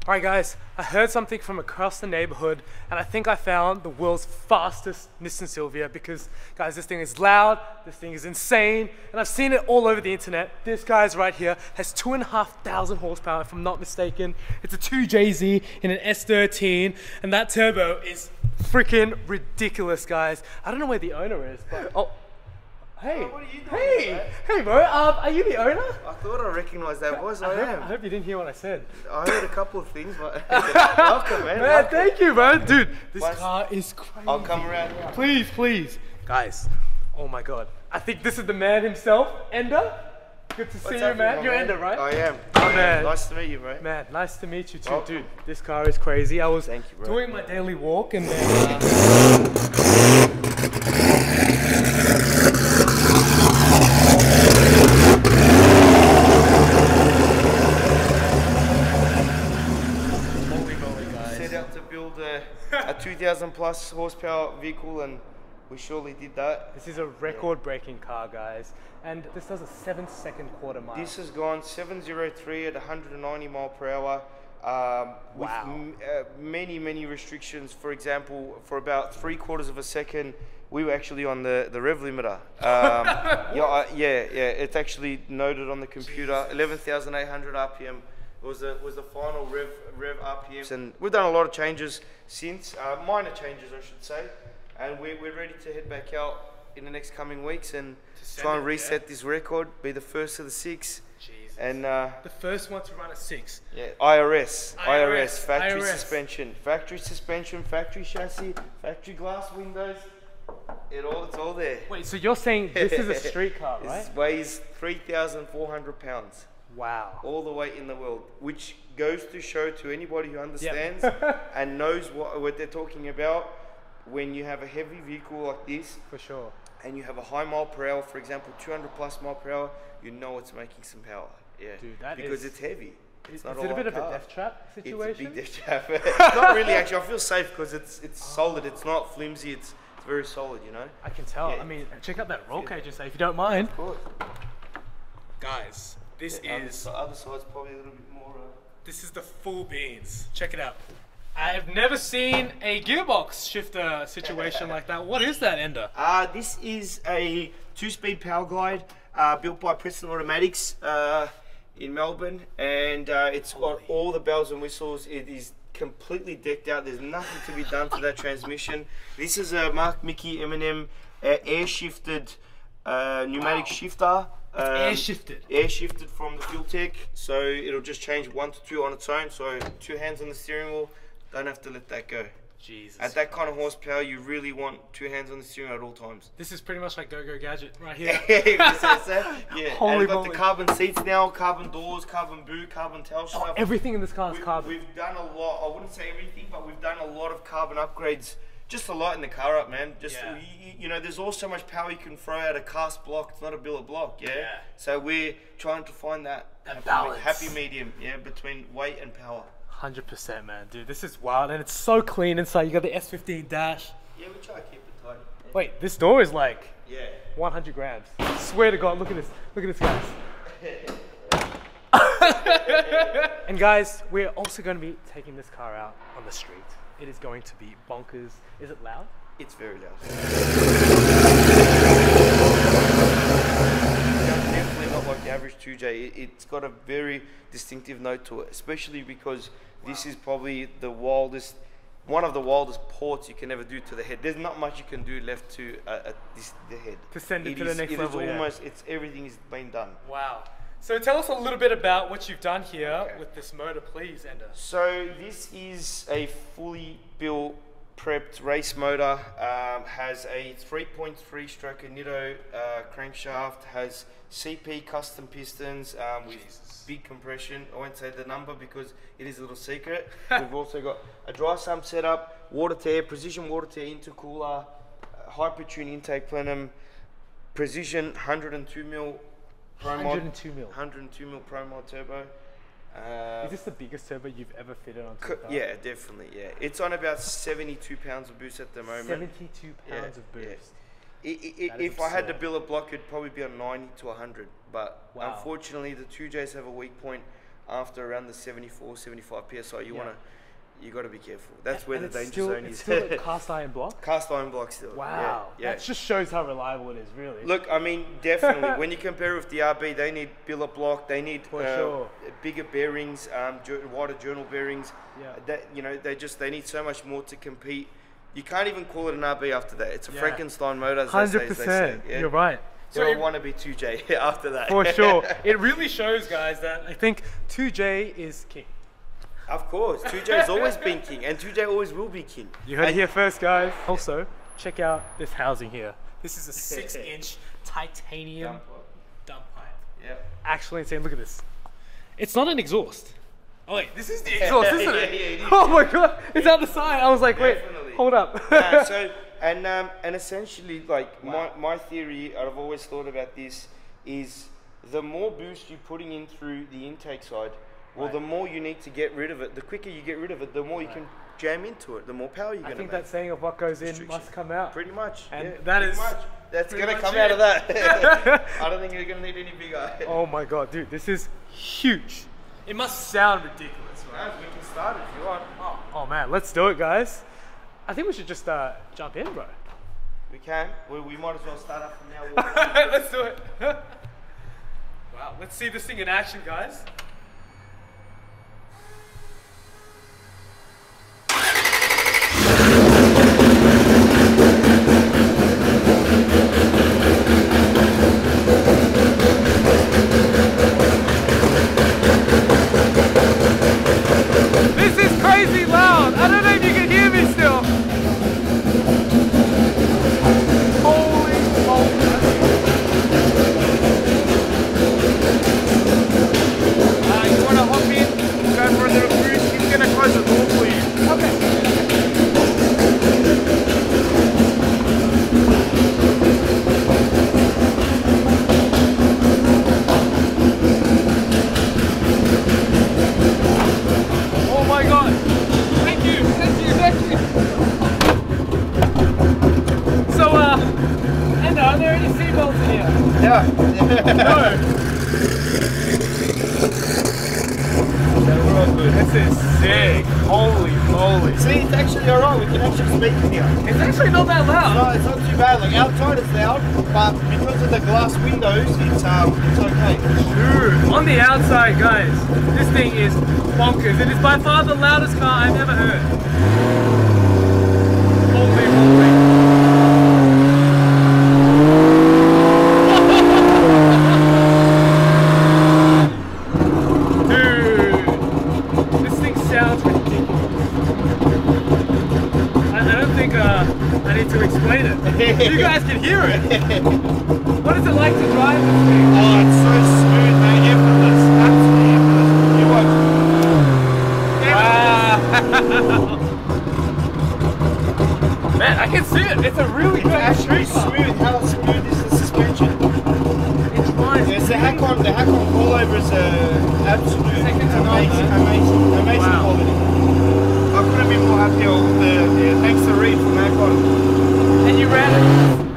Alright guys, I heard something from across the neighborhood and I think I found the world's fastest Nissan Silvia because guys, this thing is loud, this thing is insane, and I've seen it all over the internet. This guy's right here has 2,500 horsepower if I'm not mistaken. It's a 2JZ in an S13 and that turbo is freaking ridiculous guys. I don't know where the owner is, but hey, what are you doing, hey bro, are you the owner? I thought I recognised that voice. I am. I hope you didn't hear what I said. I heard a couple of things, but welcome, man. Man, thank you, bro. Dude, this car is crazy. I'll come around here. Please, please. Guys, oh my god. I think this is the man himself, Ender. Good to see you, man. You're Ender, right? I am. Oh, man. Nice to meet you, bro. Man, nice to meet you too. Welcome. Dude, this car is crazy. I was Thank you, bro. doing my daily walk and then... Set out to build a 2,000 plus horsepower vehicle, and we surely did that. This is a record-breaking car, guys. And this does a 7-second quarter mile. This has gone 703 at 190 mile per hour. With many restrictions. For example, for about 3/4 of a second, we were actually on the rev limiter. Yeah, it's actually noted on the computer. 11,800 RPM was the final rev RPM. And we've done a lot of changes since, minor changes I should say, and we're ready to head back out in the next coming weeks and try and reset this record, be the first of the 6. Jesus. And the first one to run a 6. yeah, IRS, factory IRS. suspension, factory chassis, factory glass windows. It's all there. Wait, so you're saying this is a street car, right? This weighs 3,400 pounds. Wow. All the weight in the world, which goes to show to anybody who understands and knows what they're talking about. When you have a heavy vehicle like this, For sure. and you have a high mile per hour, for example, 200 plus mile per hour, you know it's making some power. Yeah, Dude, that because is- it's heavy. It's not Is it a bit of car. a death trap situation? It's a big death trap. Not really, actually. I feel safe because it's solid. It's not flimsy. It's very solid, you know. I can tell. Yeah. I mean, check out that roll cage and say, if you don't mind. Of course. Guys, this is The other side's probably a little bit more. this is the full beans. Check it out. I've never seen a gearbox shifter situation like that. What is that, Ender? This is a 2-speed power glide built by Preston Automatics in Melbourne, and it's got all the bells and whistles. It is completely decked out. There's nothing to be done to that transmission. This is a Mark Mickey M&M air shifted pneumatic shifter. Air shifted. Air shifted from the Fuel Tech, so it'll just change 1 to 2 on its own. So 2 hands on the steering wheel, don't have to let that go. Jesus. At that kind of horsepower, you really want 2 hands on the steering wheel at all times. This is pretty much like Go-Go Gadget right here. Yeah, Holy and we've got moly. the carbon seats now, carbon doors, carbon boot, carbon tail shaft. Everything in this car is carbon. We've done a lot. I wouldn't say everything, but we've done a lot of carbon upgrades. Just a lot in the car up, man. Just you know, there's also so much power you can throw out a cast block. It's not a billet block, yeah. So we're trying to find that balance. happy medium, yeah, between weight and power. 100%, man, dude. This is wild, and it's so clean inside. You got the S15 dash. Yeah, we try to keep it tight. Yeah. Wait, this door is like 100 grams. I swear to God, look at this. Look at this, guys. And guys, we're also going to be taking this car out on the street. It is going to be bonkers. Is it loud? It's very loud. Definitely not like the average 2J. It's got a very distinctive note to it, especially because this is probably one of the wildest ports you can ever do to the head. There's not much you can do left to the head. To send it to the next level, Everything is being done. Wow. So tell us a little bit about what you've done here with this motor, please, Ender. So this is a fully built, prepped race motor. Has a 3.3 stroke Nitto crankshaft. Has CP custom pistons with big compression. I won't say the number because it is a little secret. We've also got a dry sump setup, water to air, precision water to air intercooler, hyper tune intake plenum, precision 102 mil. 102 mil Pro Mod turbo. Is this the biggest turbo you've ever fitted onto a car? Yeah, definitely. Yeah, it's on about 72 pounds of boost at the moment. 72 pounds of boost. If I had to build a block, it'd probably be on 90 to 100. But unfortunately, the 2Js have a weak point after around the 74, 75 psi, you got to be careful. That's where the danger zone is. It's still a cast iron block? Cast iron block still. Wow. Yeah. That just shows how reliable it is, really. Look, I mean, definitely. When you compare with the RB, they need billet block. They need bigger bearings, wider journal bearings. Yeah. That, you know, they need so much more to compete. You can't even call it an RB after that. It's a Frankenstein motor, as 100%. they say. Yeah? You're right. So I want to be 2J after that. For sure. It really shows, guys, that I think 2J is king. Of course, 2J has always been king, and 2J always will be king. You heard it here first, guys. Also, check out this housing here. This is a 6-inch titanium dump pipe. Yeah. Actually insane. Look at this. It's not an exhaust. Oh wait, this is the exhaust, isn't it? Yeah, it is. Oh my god, it's out the side. I was like, wait, hold up. And essentially, like my theory, I've always thought about this, is the more boost you're putting in through the intake side, well, the more you need to get rid of it. The quicker you get rid of it, the more you can jam into it, the more power you're going to make. I think that saying of what goes in must come out. Pretty much. And that's going to come out of that. I don't think you're going to need any bigger. Oh my god, dude, this is huge. It must sound ridiculous, right? We can start it if you want. Oh man, let's do it, guys. I think we should just jump in, bro. We can. We might as well start up from now. Let's do it. Wow, let's see this thing in action, guys. This is crazy loud. I don't know if you can hear me still. Holy moly. You want to hop in? Go for a little cruise. He's going to close the door for you. Okay. Oh my god. Thank you. So, and are there any seatbelts in here? Yeah. No. This is sick. Holy moly. See, it's actually alright. We can actually speak in here. It's actually not that loud. No, it's not too bad. Like outside it's loud, but because of the glass windows, it's okay. Dude, on the outside, guys, this thing is bonkers. It is by far the loudest car I've ever heard. Holy moly. Dude, this thing sounds ridiculous. I don't think I need to explain it. You guys can hear it. What is it like to drive this thing? Oh, it's so smooth, man. Effortless. Absolutely effortless. You watch. Wow. Man, I can see it. It's a really good Actually smooth. How smooth is the suspension? It's fine. Yes, the Hakon rollover is absolute amazing Wow. quality. I couldn't be more happier with the thanks to Reed from Hakon. And you ran it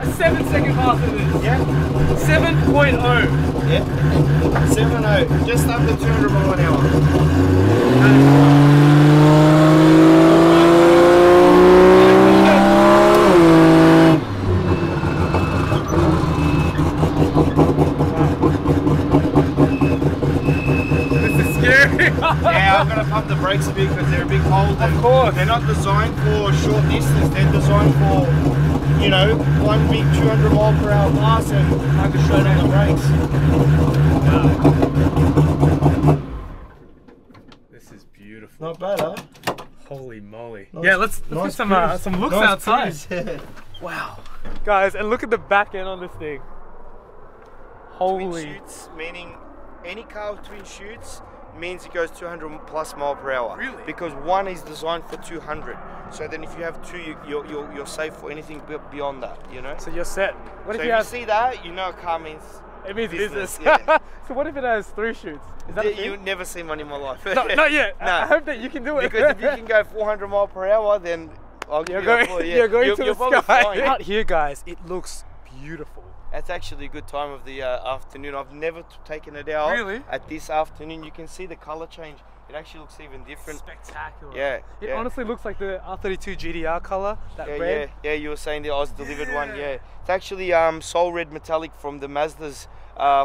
a 7-second faster than this. Yeah. 7.0. Yeah. 7.0. Just under 200 miles an hour. This is scary. Yeah, I'm gonna pump the brakes a bit because they're a bit cold. Of course. They're not designed for short distance. They're designed for, you know, one big 200 mile per hour pass and I can shut down the brakes. This is beautiful. Not bad, huh? Holy moly. Nice, Yeah, let's get some looks outside. Cruise. Wow. Guys, and look at the back end on this thing. Holy. Twin chutes, meaning any car with twin chutes means it goes 200 plus mile per hour. Really? Because one is designed for 200. So then if you have two, you're safe for anything beyond that, you know? So you're set. What So if if you have, see that, you know a car means it means business. Yeah. So what if it has 3 chutes? Is that a thing? You've never seen one in my life. No, not yet. No. I hope that you can do it. Because if you can go 400 mile per hour, then I'll give You're you a going to you're the probably sky. flying. Out here, guys, it looks beautiful. That's actually a good time of the afternoon. I've never taken it out. Really? At this afternoon, you can see the color change. It actually looks even different. Spectacular. Yeah. It honestly looks like the R32 GDR color, that red. Yeah, you were saying the Oz delivered one, yeah. It's actually Soul Red Metallic from the Mazdas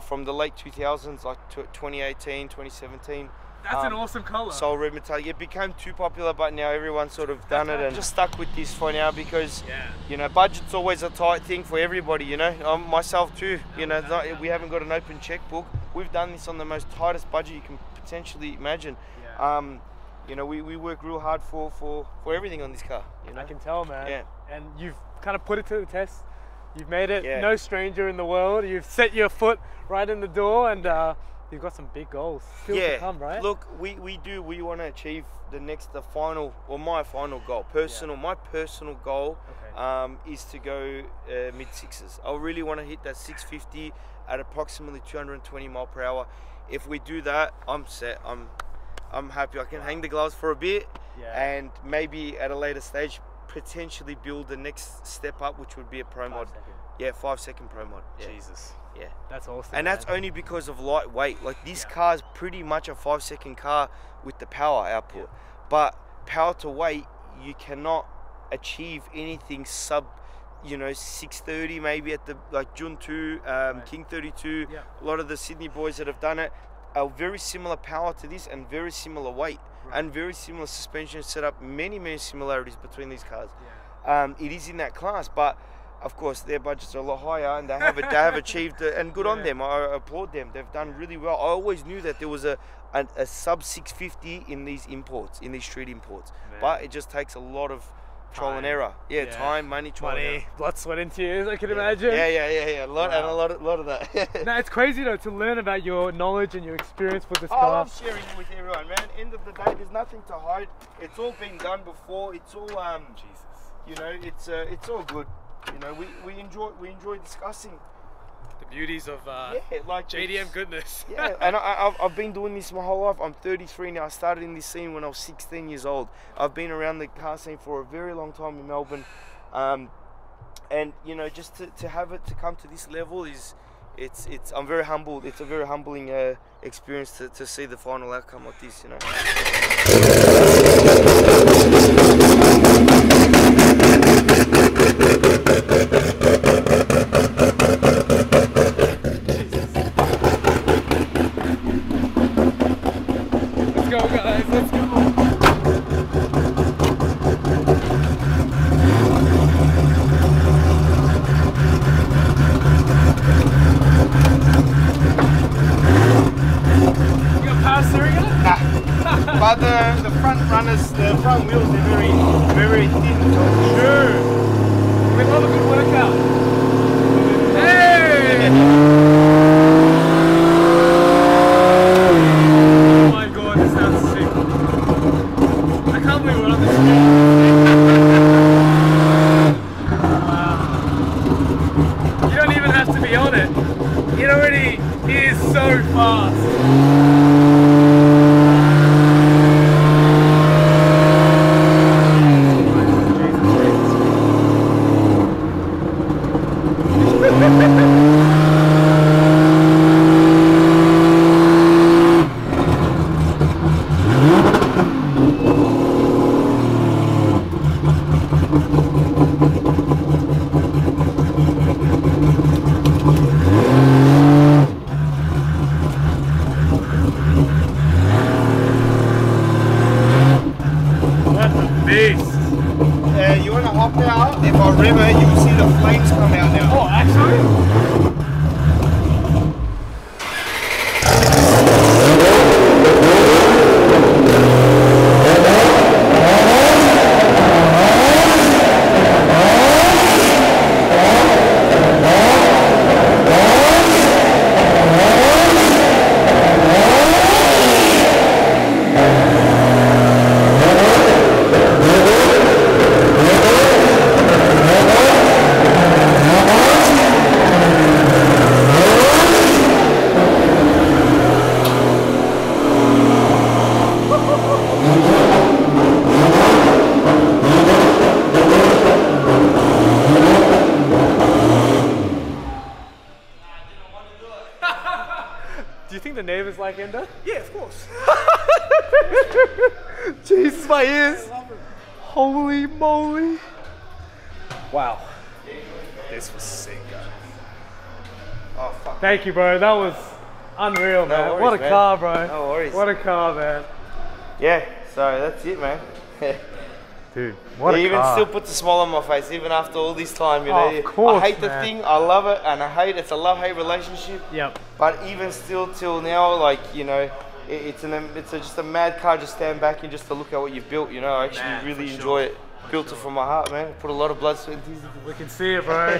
from the late 2000s, like 2018, 2017. That's an awesome color. Soul Red Metallic. It became too popular, but now everyone's sort of done it and just stuck with this for now because, you know, budget's always a tight thing for everybody, you know. Myself too, you know, we haven't got an open checkbook. We've done this on the most tightest budget you can potentially imagine. You know, we work real hard for everything on this car. You know? I can tell, man. Yeah. And you've kind of put it to the test. You've made it no stranger in the world. You've set your foot right in the door, and you've got some big goals still to come, right? Look, we want to achieve the final, or my final goal, my personal goal is to go mid sixes. I really want to hit that 650 at approximately 220 mile per hour. If we do that, I'm set. I'm happy. I can hang the gloves for a bit, and maybe at a later stage potentially build the next step up, which would be a pro mod. 5-second pro mod. Jesus. Yeah, that's awesome. And that's only because of lightweight. Like this car is pretty much a 5-second car with the power output, but power to weight, you cannot achieve anything sub, you know, 630 maybe at the like Jun 2, King 32. A lot of the Sydney boys that have done it are very similar power to this and very similar weight and very similar suspension setup. Many similarities between these cars. It is in that class, but of course their budgets are a lot higher, and they have achieved and good on them. I applaud them. They've done really well. I always knew that there was a sub 650 in these imports, in these street imports, but it just takes a lot of trial and error. Time, money, trial and error. Blood, sweat and tears, I can imagine. A lot, and a lot of that. No, it's crazy though to learn about your knowledge and your experience with this car. I love sharing it with everyone, man. End of the day, there's nothing to hide. It's all been done before. It's all you know, it's all good. You know, we enjoy discussing the beauties of like JDM goodness. And I've been doing this my whole life. I'm 33 now. I started in this scene when I was 16 years old. I've been around the car scene for a very long time in Melbourne, and you know, just to have it to come to this level is I'm very humbled. It's a very humbling experience to see the final outcome like this, you know. Let's go, guys. Let's go. But the front runners, the front wheels, they're very thin. Sure. We love a good workout. Hey! Oh my god, this sounds sick. I can't believe we're on this street. Wow. You don't even have to be on it. It already is so fast. You want to hop out? If I rev it, you will see the flames come out now. Oh, actually? neighbors like Ender? Yeah, of course. Jesus, my ears. I love it. Holy moly. Wow. This was sick, guys. Oh, fuck. Thank you, bro. That was unreal, man. worries, What a man. car, bro. No worries. What a car, man. Yeah, so that's it, man. Dude, what a It even car. still puts a smile on my face, even after all this time. You Oh, know, of course, I hate the man. thing, I love it, and I hate it. It's a love-hate relationship. Yep. But even still, till now, like, you know, it's just a mad car. Just stand back and just to look at what you've built. You know, I actually Man, really for enjoy sure. it. Built it from my heart, man. Put a lot of blood, sweat, and tears into it. We can see it, bro.